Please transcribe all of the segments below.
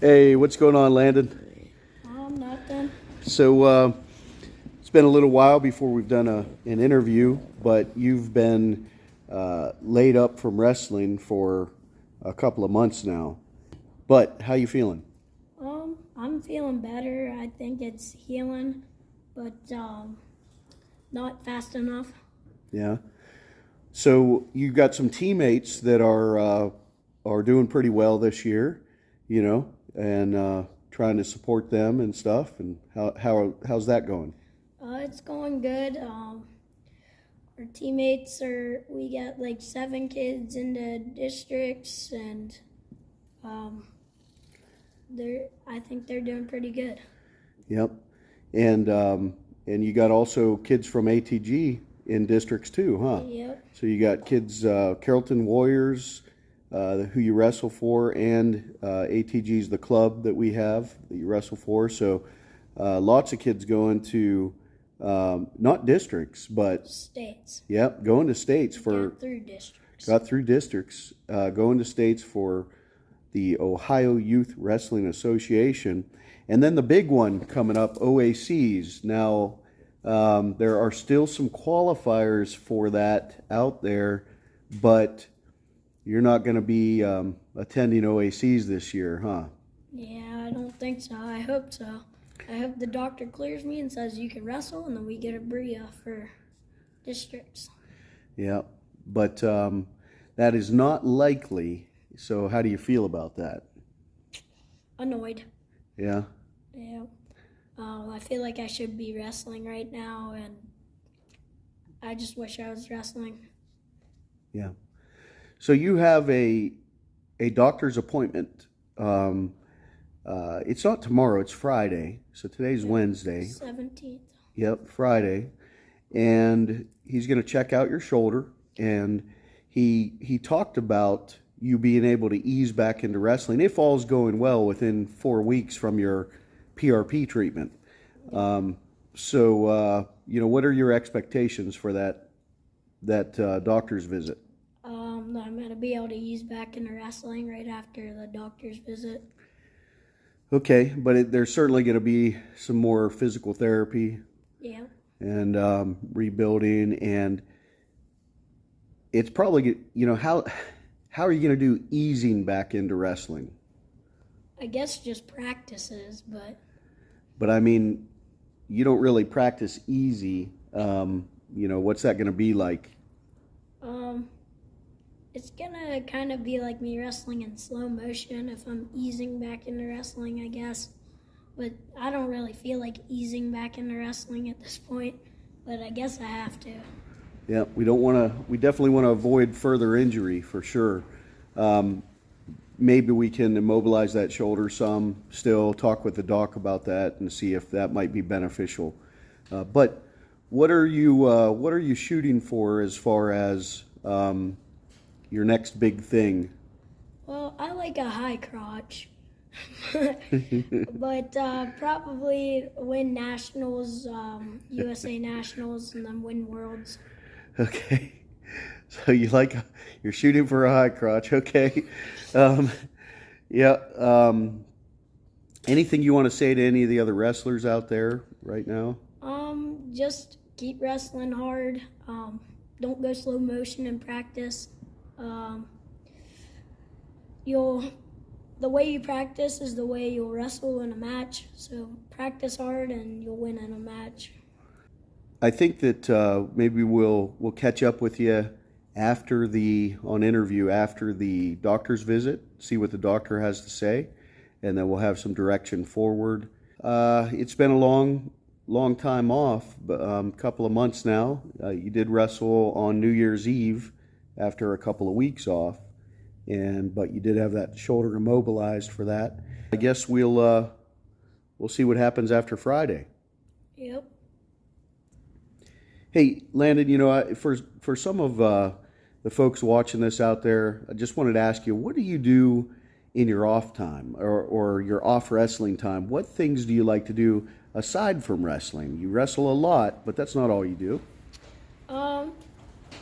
Hey, what's going on, Landon? Nothing. So it's been a little while before we've done an interview, but you've been laid up from wrestling for a couple of months now. But how you feeling? I'm feeling better. I think it's healing, but not fast enough. Yeah. So you've got some teammates that are doing pretty well this year, you know, and trying to support them and stuff. And how's that going? It's going good. Our teammates we got like 7 kids in the districts, and I think they're doing pretty good. Yep. And you got also kids from ATG in districts too, huh? Yep. So you got kids, Carrollton Warriors, who you wrestle for, and ATG's the club that we have that you wrestle for. So lots of kids going to not districts, but states. Yep, going to states for got through districts. Got through districts, going to states for the Ohio Youth Wrestling Association, and then the big one coming up, OACs. Now, there are still some qualifiers for that out there, but you're not going to be attending OACs this year, huh? Yeah, I don't think so. I hope so. I hope the doctor clears me and says you can wrestle, and then we get a BRIA for districts. Yeah, but that is not likely. So how do you feel about that? Annoyed. Yeah? Yeah. I feel like I should be wrestling right now, and I just wish I was wrestling. Yeah. So you have a doctor's appointment. It's not tomorrow, it's Friday. So today's Wednesday. 17th. Yep, Friday. And he's going to check out your shoulder, and he talked about you being able to ease back into wrestling if all's going well within 4 weeks from your PRP treatment. So what are your expectations for that doctor's visit? I'm going to be able to ease back into wrestling right after the doctor's visit. Okay, but there's certainly going to be some more physical therapy. Yeah. And rebuilding, and it's probably, how are you going to do easing back into wrestling? I guess just practices, But I mean, you don't really practice easy. What's that going to be like? It's gonna kind of be like me wrestling in slow motion if I'm easing back into wrestling, I guess. But I don't really feel like easing back into wrestling at this point, but I guess I have to. Yeah, we definitely want to avoid further injury for sure. Maybe we can immobilize that shoulder some, still talk with the doc about that and see if that might be beneficial. But what are you shooting for as far as your next big thing? Well, I like a high crotch. But probably win nationals, USA nationals, and then win worlds. Okay, so you're shooting for a high crotch. Okay, yeah. Anything you want to say to any of the other wrestlers out there right now? Just keep wrestling hard. Don't go slow motion in practice. The way you practice is the way you'll wrestle in a match. So practice hard and you'll win in a match. I think that maybe we'll catch up with you after after the doctor's visit, see what the doctor has to say, and then we'll have some direction forward. It's been a long time off, but a couple of months now. You did wrestle on New Year's Eve after a couple of weeks off. But you did have that shoulder immobilized for that. I guess we'll see what happens after Friday. Yep. Hey, Landon, for some of the folks watching this out there, I just wanted to ask you, what do you do in your off time or your off wrestling time? What things do you like to do aside from wrestling? You wrestle a lot, but that's not all you do.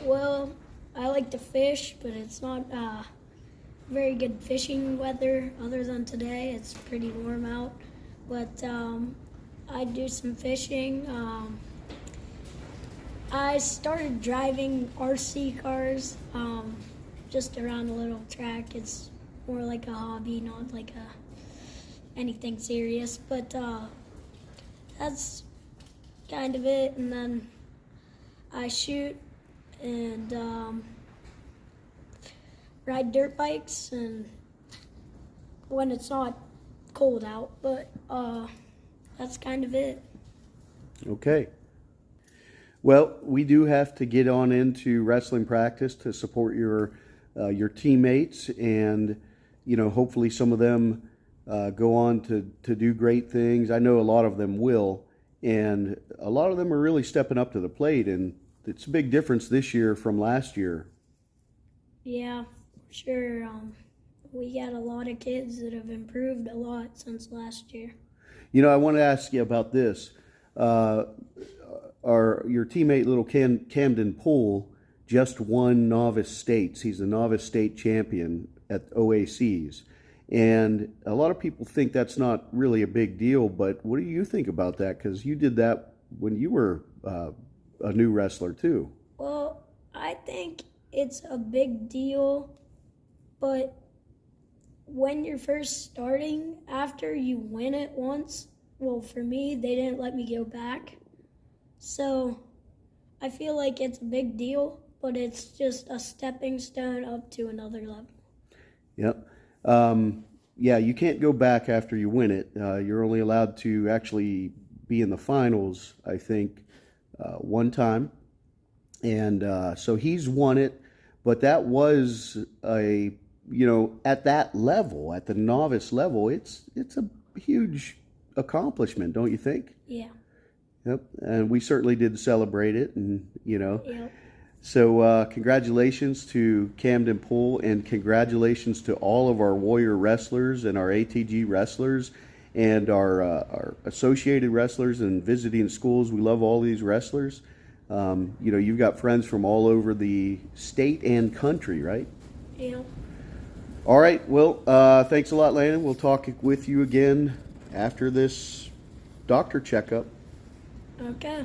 Well, I like to fish, but it's not very good fishing weather. Other than today, it's pretty warm out. But I do some fishing. I started driving RC cars just around a little track. It's more like a hobby, not like anything serious. But that's kind of it. And then I shoot and ride dirt bikes, and when it's not cold out. But that's kind of it. Okay. Well, we do have to get on into wrestling practice to support your teammates, and hopefully some of them go on to do great things. I know a lot of them will, and a lot of them are really stepping up to the plate, and it's a big difference this year from last year. Yeah, for sure. We got a lot of kids that have improved a lot since last year. I want to ask you about this. Your teammate, little Camden Poole, just won novice states. He's the novice state champion at OACs. And a lot of people think that's not really a big deal, but what do you think about that? Because you did that when you were a new wrestler too. Well, I think it's a big deal, but when you're first starting, after you win it once, well, for me, they didn't let me go back. So I feel like it's a big deal, but it's just a stepping stone up to another level. Yep. Yeah, you can't go back after you win it. You're only allowed to actually be in the finals, I think, one time. And so he's won it, but that was at that level, at the novice level, it's a huge accomplishment, don't you think? Yeah. Yep, and we certainly did celebrate it, and Yep. So congratulations to Camden Poole, and congratulations to all of our Warrior wrestlers and our ATG wrestlers and our associated wrestlers and visiting schools. We love all these wrestlers. You've got friends from all over the state and country, right? Yep. All right, well, thanks a lot, Landon. We'll talk with you again after this doctor checkup. Okay.